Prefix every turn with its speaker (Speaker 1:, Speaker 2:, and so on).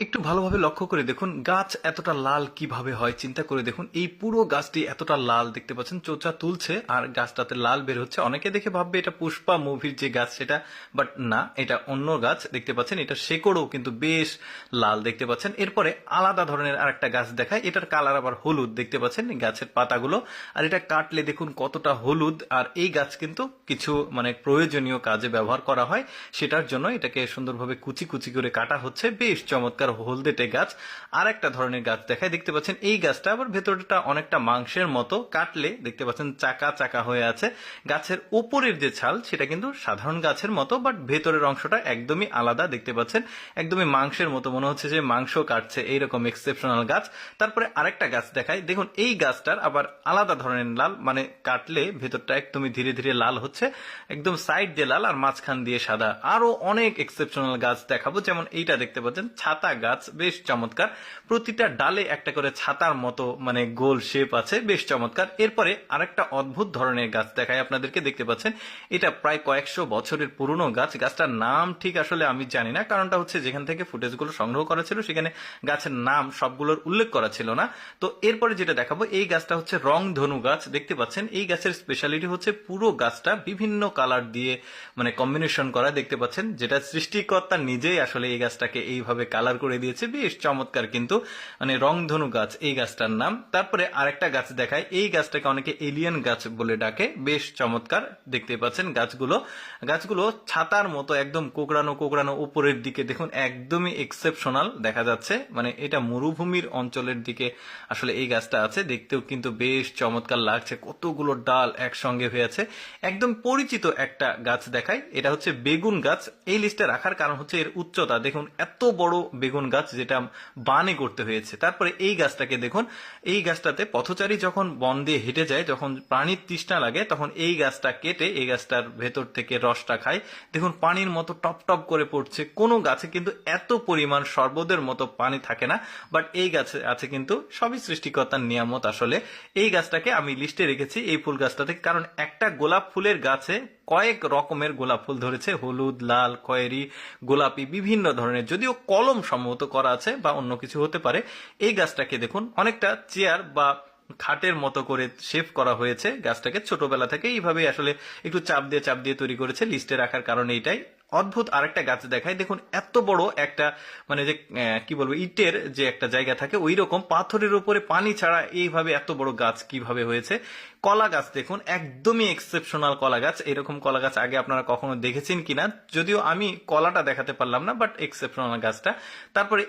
Speaker 1: একটু ভালোভাবে লক্ষ্য করে দেখুন গাছ এতটা লাল কিভাবে হয় চিন্তা করে দেখুন। এই পুরো গাছটি এতটা লাল দেখতে পাচ্ছেন, চোচা তুলছে আর গাছটাতে লাল বের হচ্ছে। অনেকে দেখে ভাববে এটা পুষ্পা মুভির যে গাছ সেটা, বাট না, এটা অন্য গাছ। দেখতে পাচ্ছেন এটা শেকড়ও কিন্তু বেশ লাল দেখতে পাচ্ছেন। এরপরে আলাদা ধরনের আরেকটা গাছ দেখায়, এটার কালার আবার হলুদ দেখতে পাচ্ছেন গাছের পাতাগুলো। আর এটা কাটলে দেখুন কতটা হলুদ। আর এই গাছ কিন্তু কিছু প্রয়োজনীয় কাজে ব্যবহার করা হয়, সেটার জন্য এটাকে সুন্দরভাবে কুচি কুচি করে কাটা হচ্ছে। বেশ চমৎকার হলদেটে গাছ। আর একটা ধরনের গাছ দেখায়, দেখতে পাচ্ছেন এই গাছটা আবার ভেতরটা অনেকটা মাংসের মতো, কাটলে দেখতে পাচ্ছেন চাকা চাকা হয়ে আছে। গাছের উপরের যে ছাল সেটা কিন্তু সাধারণ গাছের মতো, বাট ভেতরের অংশটা একদমই আলাদা দেখতে পাচ্ছেন, একদমই মাংসের মতো, মনে হচ্ছে যে মাংস কাটছে, এইরকম এক্সেপশনাল গাছ। তারপরে আরেকটা গাছ দেখায়, দেখুন এই গাছটার আবার আলাদা ধরনের লাল, কাটলে ভেতরটা একদমই ধীরে ধীরে লাল হচ্ছে, একদম সাইড দিয়ে লাল আর মাঝখান দিয়ে সাদা। আরো অনেক এক্সেপশনাল গাছ দেখাবো, যেমন এইটা দেখতে পাচ্ছেন ছাতা গাছ, বেশ চমৎকার। প্রতিটা ডালে একটা করে ছাতার মতো গোল শেপ আছে, বেশ চমৎকার। এরপরে আরেকটা অদ্ভুত ধরনের গাছ দেখায় আপনাদেরকে, দেখতে পাচ্ছেন এটা প্রায় কয়েকশো বছরের পুরনো গাছ। গাছটার নাম ঠিক আসলে আমি জানি না, কারণটা হচ্ছে যেখান থেকে ফুটেজগুলো সংগ্রহ করা ছিল সেখানে গাছের নাম সবগুলোর উল্লেখ করা ছিল না। তো এরপরে যেটা দেখাবো, এই গাছটা হচ্ছে রংধনু গাছ। দেখতে পাচ্ছেন এই গাছের স্পেশালিটি হচ্ছে পুরো গাছটা বিভিন্ন কালার দিয়ে কম্বিনেশন করা, দেখতে পাচ্ছেন, যেটা সৃষ্টিকর্তা নিজেই আসলে এই গাছটাকে এইভাবে কালার করে দিয়েছে। বেশ চমৎকার কিন্তু, রংধনু গাছ এই গাছটার নাম। তারপরে আরেকটা গাছ দেখায়, এই গাছটাকে অনেকে এলিয়েন গাছ বলে ডাকে, বেশ চমৎকার। দেখতে পাচ্ছেন গাছগুলো ছাতার মতো একদম কোকড়ানো কোকড়ানো, উপরের দিকে দেখুন একদমই এক্সেপশনাল দেখা যাচ্ছে, এটা মরুভূমির অঞ্চলের দিকে আসলে এই গাছটা আছে। দেখতেও কিন্তু বেশ চমৎকার লাগছে, কতগুলো ডাল একসঙ্গে হয়ে আছে। একদম পরিচিত একটা গাছ দেখায়, এটা হচ্ছে বেগুন গাছ। এই লিস্টে রাখার কারণ হচ্ছে এর উচ্চতা, দেখুন এত বড় বেগুন গাছ, যেটা বানে করতে হয়েছে। তারপরে এই গাছটাকে দেখুন, এই গাছটাতে পথচারী যখন বন দিয়ে হেঁটে যায়, যখন প্রাণীর তৃষ্ণা লাগে, তখন এই গাছটা কেটে এই গাছটার ভেতর থেকে রসটা খায়। দেখুন পানির মতো টপ টপ করে পড়ছে। কোনো গাছে কিন্তু এত পরিমাণ শরবতের মতো পানি থাকে না, বাট এই গাছে আছে কিন্তু, সবই সৃষ্টিকর্তার নিয়ামত আসলে। এই গাছটাকে আমি লিস্টে রেখেছি এই ফুল গাছটাতে, কারণ একটা গোলাপ ফুলের গাছে কয়েক রকমের গোলাপ ফুল ধরেছে, হলুদ, লাল, খয়েরি, গোলাপি, বিভিন্ন ধরনের। যদিও কলম সম্ভবত করা আছে বা অন্য কিছু হতে পারে। এই গাছটাকে দেখুন অনেকটা চেয়ার বা খাটের মতো করে শেপ করা হয়েছে। গাছটাকে ছোটবেলা থেকে এইভাবে আসলে একটু চাপ দিয়ে তৈরি করেছে, লিস্টে রাখার কারণে এইটাই। অদ্ভুত আরেকটা গাছ দেখায়, দেখুন এত বড় একটা যে কি বলবো, ইটের যে একটা জায়গা থাকে ওই রকম পাথরের উপরে পানি ছাড়া এইভাবে এত বড় গাছ কিভাবে হয়েছে। কলা গাছ দেখুন, একদমই এক্সেপশনাল কলা গাছ। এরকম কলা গাছ আগে আপনারা কখনো দেখেছেন কিনা, যদিও আমি কলাটা দেখাতে পারলাম না, বাট এক্সেপশনাল গাছটা। তারপরে